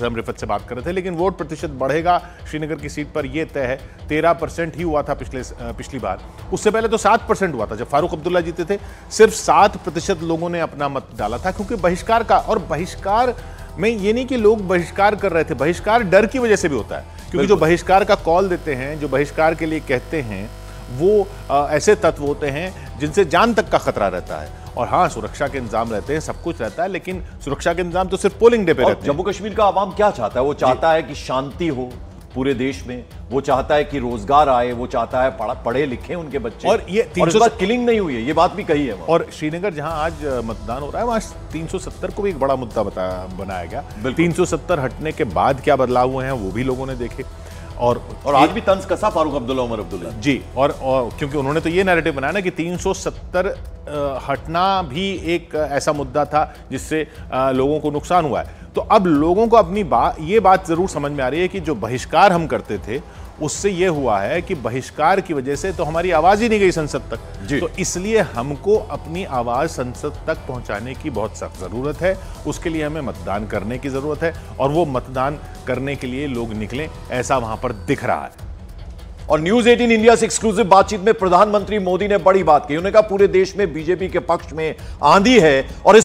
हम रिफत से बात कर रहे थे, लेकिन वोट प्रतिशत बढ़ेगा श्रीनगर की सीट पर यह तय है। 13% ही हुआ था पिछली बार। उससे पहले तो 7% हुआ था जब फारूक अब्दुल्ला जीते थे। सिर्फ 7% लोगों ने अपना मत डाला था, क्योंकि बहिष्कार का, और बहिष्कार में ये नहीं कि लोग बहिष्कार कर रहे थे, बहिष्कार डर की वजह से भी होता है, क्योंकि जो बहिष्कार का कॉल देते हैं, जो बहिष्कार के लिए कहते हैं, वो ऐसे तत्व होते हैं जिनसे जान तक का खतरा रहता है। और हाँ, सुरक्षा के इंतजाम रहते हैं, सब कुछ रहता है, लेकिन सुरक्षा के इंतजाम तो सिर्फ पोलिंग डे पे रहते हैं। जम्मू कश्मीर का आवाम क्या चाहता है? वो चाहता है कि शांति हो पूरे देश में, वो चाहता है कि रोजगार आए, वो चाहता है पढ़े लिखे उनके बच्चे, और ये इस बार किलिंग नहीं हुई है, ये बात भी कही है। और श्रीनगर जहां आज मतदान हो रहा है, वहां 370 को भी एक बड़ा मुद्दा बनाया गया। 370 हटने के बाद क्या बदलाव हुए हैं वो भी लोगों ने देखे। और आज भी तंज कसा फारूक अब्दुल्ला, उमर अब्दुल्ला जी, और क्योंकि उन्होंने तो ये नैरेटिव बनाया ना कि 370 हटना भी एक ऐसा मुद्दा था जिससे लोगों को नुकसान हुआ है। तो अब लोगों को अपनी ये बात जरूर समझ में आ रही है कि जो बहिष्कार हम करते थे उससे ये हुआ है कि बहिष्कार की वजह से तो हमारी आवाज ही नहीं गई संसद तक। तो इसलिए हमको अपनी आवाज संसद तक पहुंचाने की बहुत सख्त जरूरत है। उसके लिए हमें मतदान करने की जरूरत है, और वो मतदान करने के लिए लोग निकलें, ऐसा वहां पर दिख रहा है। और न्यूज 18 इंडिया से एक्सक्लूसिव बातचीत में प्रधानमंत्री मोदी ने बड़ी बात कही। उन्होंने कहा पूरे देश में बीजेपी के पक्ष में आंधी है और इस